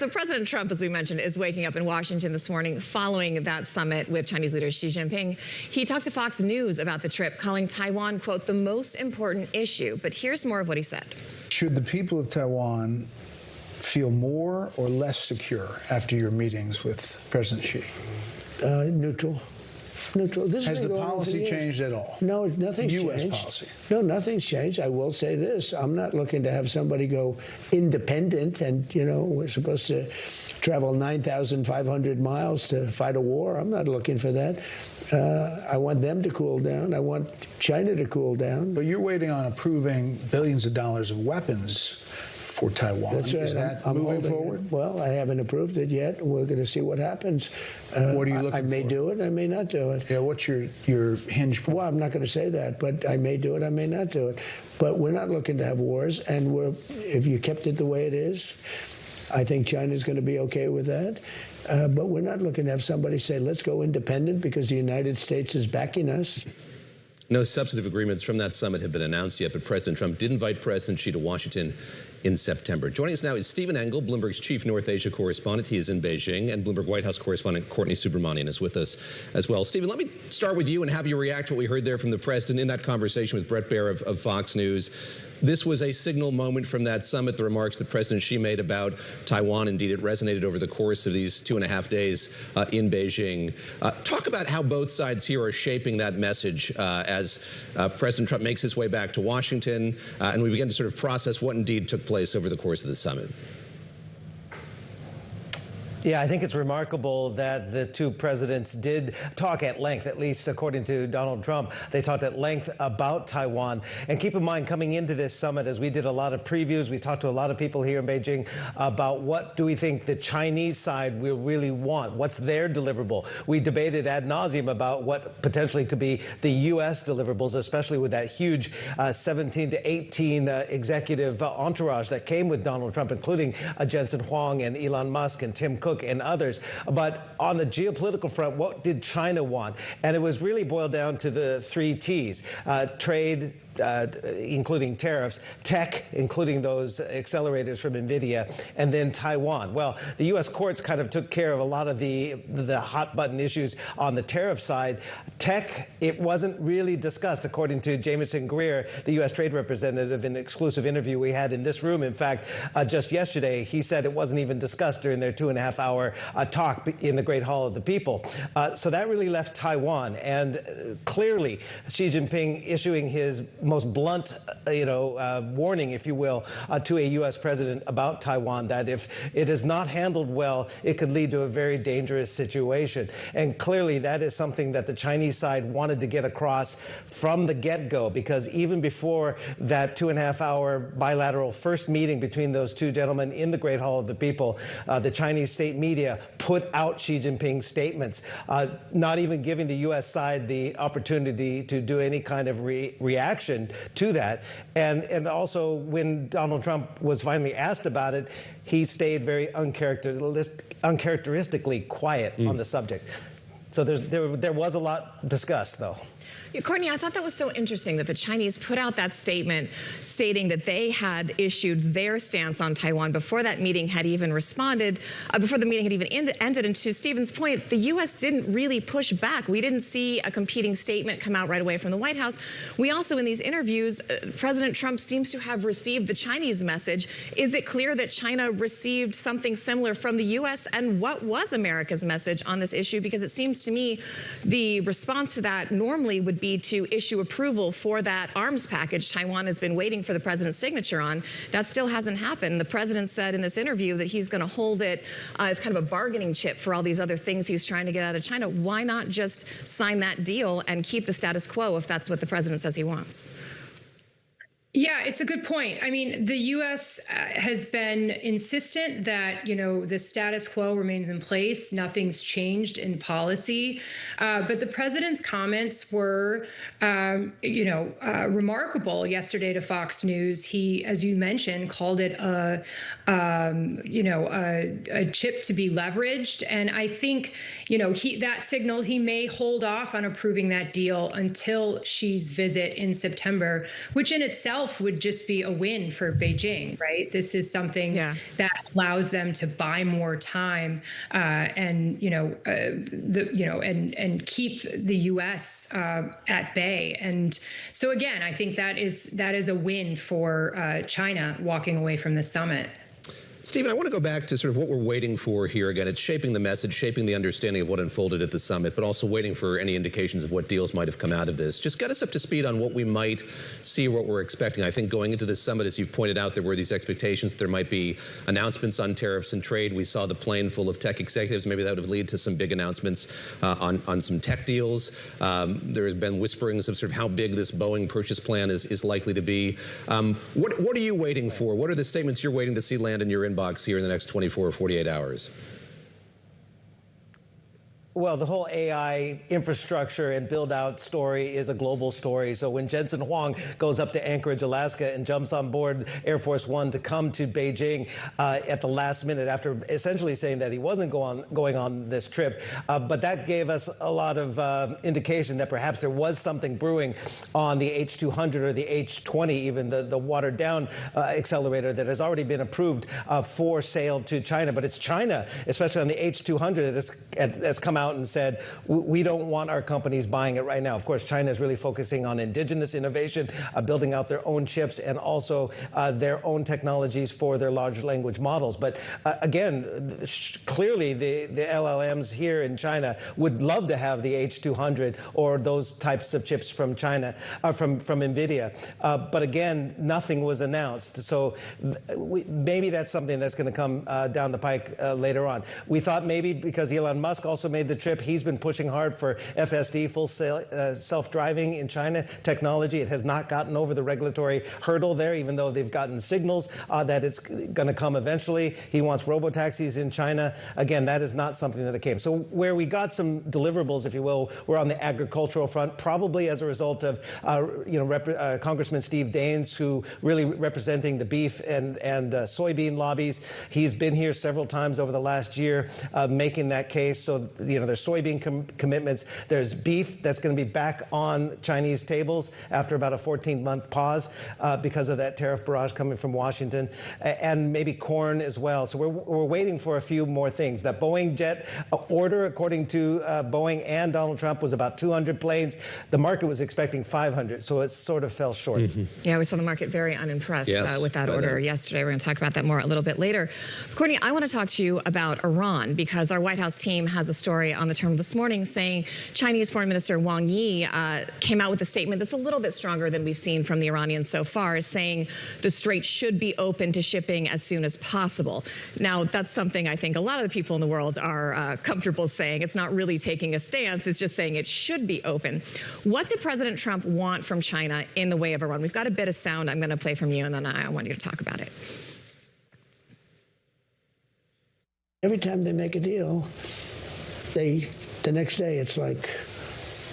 So President Trump, as we mentioned, is waking up in Washington this morning following that summit with Chinese leader Xi Jinping. He talked to Fox News about the trip, calling Taiwan, quote, the most important issue. But here's more of what he said. Should the people of Taiwan feel more or less secure after your meetings with President Xi? Neutral. Neutral. Has the policy changed at all? No, nothing's changed. U.S. policy? No, nothing's changed. I will say this. I'm not looking to have somebody go independent and, you know, we're supposed to travel 9,500 miles to fight a war. I'm not looking for that. I want them to cool down. I want China to cool down. But you're waiting on approving billions of dollars of weapons for Taiwan. That's right. Is that moving forward? Well, I haven't approved it yet. We're going to see what happens. What are you looking for? I may do it. I may not do it. Yeah, what's your hinge point? Well, I'm not going to say that, but I may do it. I may not do it. But we're not looking to have wars. And if you kept it the way it is, I think China's going to be okay with that. But we're not looking to have somebody say, let's go independent because the United States is backing us. No substantive agreements from that summit have been announced yet, but President Trump did invite President Xi to Washington in September. Joining us now is Stephen Engle, Bloomberg's chief North Asia correspondent. He is in Beijing, and Bloomberg White House correspondent Courtney Subramanian is with us as well. Stephen, let me start with you and have you react to what we heard there from the president in that conversation with Bret Baier of Fox News. This was a signal moment from that summit, the remarks that President Xi made about Taiwan. Indeed, it resonated over the course of these 2.5 days in Beijing. Talk about how both sides here are shaping that message as President Trump makes his way back to Washington, and we begin to sort of process what indeed took place over the course of the summit. Yeah, I think it's remarkable that the two presidents did talk at length, at least according to Donald Trump. They talked at length about Taiwan. And keep in mind, coming into this summit, as we did a lot of previews, we talked to a lot of people here in Beijing about what do we think the Chinese side will really want? What's their deliverable? We debated ad nauseum about what potentially could be the U.S. deliverables, especially with that huge 17 to 18 executive entourage that came with Donald Trump, including Jensen Huang and Elon Musk and Tim Cook and others. But on the geopolitical front, what did China want? And it was really boiled down to the 3 T's: trade, including tariffs, tech, including those accelerators from NVIDIA, and then Taiwan. Well, the U.S. courts kind of took care of a lot of the hot button issues on the tariff side. Tech, it wasn't really discussed, according to Jamieson Greer, the U.S. trade representative, in an exclusive interview we had in this room. In fact, just yesterday, he said it wasn't even discussed during their 2.5-hour talk in the Great Hall of the People. So that really left Taiwan. And clearly, Xi Jinping issuing his most blunt, warning, if you will, to a U.S. president about Taiwan, that if it is not handled well, it could lead to a very dangerous situation. And clearly, that is something that the Chinese side wanted to get across from the get-go, because even before that 2.5-hour bilateral first meeting between those two gentlemen in the Great Hall of the People, the Chinese state media put out Xi Jinping's statements, not even giving the U.S. side the opportunity to do any kind of reaction to that. And also, when Donald Trump was finally asked about it, he stayed very uncharacteristically quiet on the subject. So there was a lot discussed, though. Courtney, I thought that was so interesting that the Chinese put out that statement stating that they had issued their stance on Taiwan before that meeting had even responded, before the meeting had even ended. And to Stephen's point, the U.S. didn't really push back. We didn't see a competing statement come out right away from the White House. We also, in these interviews, President Trump seems to have received the Chinese message. Is it clear that China received something similar from the U.S.? And what was America's message on this issue? Because it seems to me the response to that normally would be to issue approval for that arms package Taiwan has been waiting for the president's signature on. That still hasn't happened. The president said in this interview that he's going to hold it as kind of a bargaining chip for all these other things he's trying to get out of China. Why not just sign that deal and keep the status quo if that's what the president says he wants? Yeah, it's a good point. I mean, the U.S. has been insistent that, the status quo remains in place. Nothing's changed in policy. But the president's comments were, remarkable yesterday to Fox News. He, as you mentioned, called it a chip to be leveraged. And I think, that signaled he may hold off on approving that deal until Xi's visit in September, which in itself itself would just be a win for Beijing, right? This is something that allows them to buy more time and keep the U.S. At bay. And so again, I think that is a win for China walking away from the summit. Stephen, I want to go back to sort of what we're waiting for here. Again, it's shaping the message, shaping the understanding of what unfolded at the summit, but also waiting for any indications of what deals might have come out of this. Just get us up to speed on what we might see, what we're expecting. I think going into this summit, as you've pointed out, there were these expectations that there might be announcements on tariffs and trade. We saw the plane full of tech executives. Maybe that would lead to some big announcements on some tech deals. There has been whisperings of sort of how big this Boeing purchase plan is likely to be. What are you waiting for? What are the statements you're waiting to see land in your inbox here in the next 24 or 48 hours? Well, the whole AI infrastructure and build-out story is a global story. So when Jensen Huang goes up to Anchorage, Alaska, and jumps on board Air Force One to come to Beijing at the last minute after essentially saying that he wasn't going on this trip, but that gave us a lot of indication that perhaps there was something brewing on the H200 or the H20, even the watered-down accelerator that has already been approved for sale to China. But it's China, especially on the H200, that's come out and said, we don't want our companies buying it right now. Of course, China is really focusing on indigenous innovation, building out their own chips and also their own technologies for their large language models. But again, clearly the LLMs here in China would love to have the H200 or those types of chips from China, from NVIDIA. But again, nothing was announced. So maybe that's something that's going to come down the pike later on. We thought maybe because Elon Musk also made the trip, he's been pushing hard for FSD, full self-driving in China technology. It has not gotten over the regulatory hurdle there, even though they've gotten signals that it's going to come eventually. He wants robotaxis in China. Again, that is not something that came. So where we got some deliverables, if you will, were on the agricultural front, probably as a result of Congressman Steve Daines, who really representing the beef and soybean lobbies. He's been here several times over the last year making that case. So there's soybean commitments. There's beef that's going to be back on Chinese tables after about a 14-month pause because of that tariff barrage coming from Washington, and maybe corn as well. So we're waiting for a few more things. That Boeing jet order, according to Boeing and Donald Trump, was about 200 planes. The market was expecting 500, so it sort of fell short. Mm-hmm. Yeah, we saw the market very unimpressed with that order yesterday. We're going to talk about that more a little bit later. Courtney, I want to talk to you about Iran, because our White House team has a story on the term this morning saying Chinese Foreign Minister Wang Yi came out with a statement that's a little bit stronger than we've seen from the Iranians so far, saying the strait should be open to shipping as soon as possible. Now, that's something I think a lot of the people in the world are comfortable saying. It's not really taking a stance. It's just saying it should be open. What did President Trump want from China in the way of Iran? We've got a bit of sound I'm going to play from you, and then I want you to talk about it. Every time they make a deal, the next day it's like,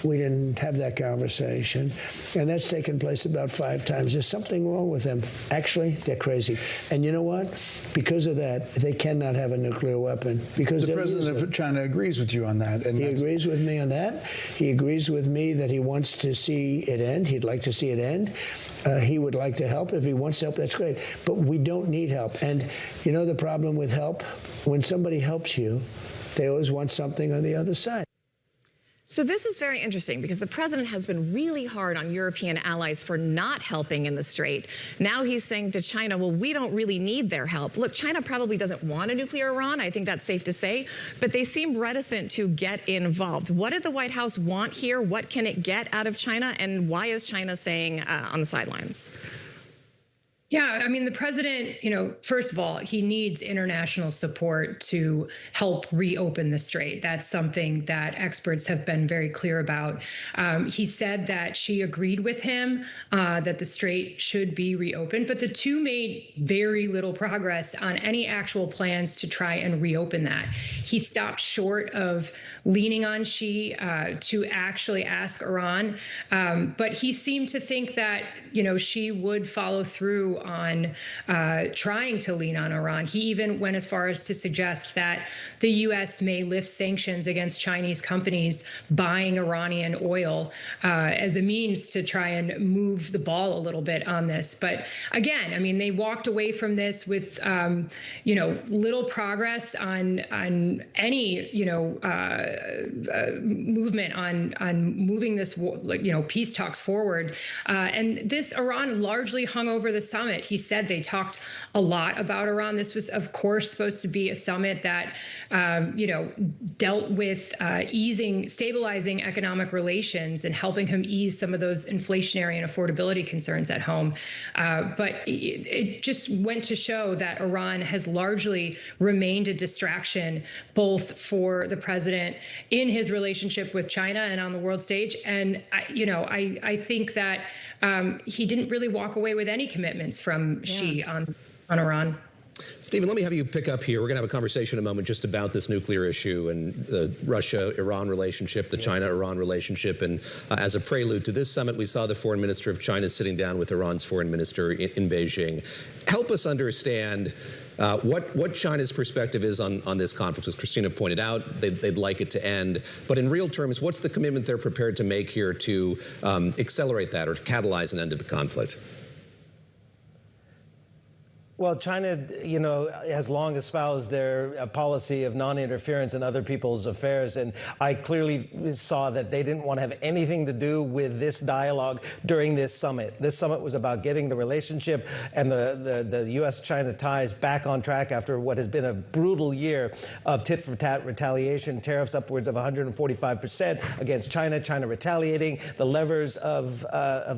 we didn't have that conversation. And that's taken place about 5 times. There's something wrong with them. Actually, they're crazy. And you know what? Because of that, they cannot have a nuclear weapon. Because the president of China agrees with you on that. And he agrees with me on that. He agrees with me that he wants to see it end. He'd like to see it end. He would like to help. If he wants help, that's great. But we don't need help. And you know the problem with help? When somebody helps you, they always want something on the other side. So this is very interesting, because the president has been really hard on European allies for not helping in the strait. Now he's saying to China, well, we don't really need their help. Look, China probably doesn't want a nuclear Iran. I think that's safe to say. But they seem reticent to get involved. What did the White House want here? What can it get out of China? And why is China staying on the sidelines? Yeah, I mean, the president, first of all, he needs international support to help reopen the strait. That's something that experts have been very clear about. He said that she agreed with him that the strait should be reopened, but the two made very little progress on any actual plans to try and reopen that. He stopped short of leaning on Xi to actually ask Iran, but he seemed to think that, Xi would follow through through on trying to lean on Iran. He even went as far as to suggest that the U.S. may lift sanctions against Chinese companies buying Iranian oil as a means to try and move the ball a little bit on this. But again, I mean, they walked away from this with, little progress on any, movement on moving this, peace talks forward. And this Iran largely hung over the summit. He said they talked a lot about Iran. This was, of course, supposed to be a summit that, dealt with stabilizing economic relations and helping him ease some of those inflationary and affordability concerns at home. But it just went to show that Iran has largely remained a distraction, both for the president in his relationship with China and on the world stage. And, I think that he didn't really walk away with any commitments from Xi on Iran. Stephen, let me have you pick up here. We're going to have a conversation in a moment just about this nuclear issue and the Russia-Iran relationship, the China-Iran relationship. And as a prelude to this summit, we saw the foreign minister of China sitting down with Iran's foreign minister in Beijing. Help us understand what China's perspective is on this conflict. As Christina pointed out, they'd like it to end. But in real terms, what's the commitment they're prepared to make here to accelerate that or to catalyze an end of the conflict? Well, China, has long espoused their policy of non-interference in other people's affairs, and I clearly saw that they didn't want to have anything to do with this dialogue during this summit. This summit was about getting the relationship and the U.S.-China ties back on track after what has been a brutal year of tit-for-tat retaliation, tariffs upwards of 145% against China, China retaliating, the levers of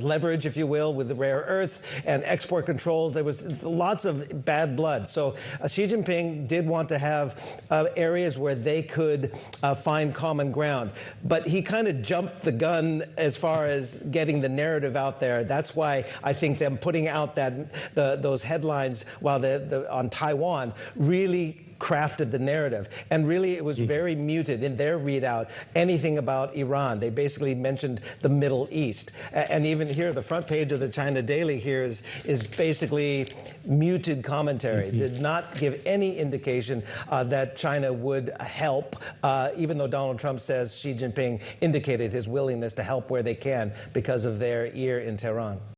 leverage, if you will, with the rare earths and export controls. There was lots of bad blood. So Xi Jinping did want to have areas where they could find common ground. But he kind of jumped the gun as far as getting the narrative out there. That's why I think them putting out those headlines while on Taiwan really crafted the narrative. And really, it was very muted in their readout, anything about Iran. They basically mentioned the Middle East. And even here, the front page of the China Daily here is basically muted commentary. Did not give any indication that China would help, even though Donald Trump says Xi Jinping indicated his willingness to help where they can because of their ear in Tehran.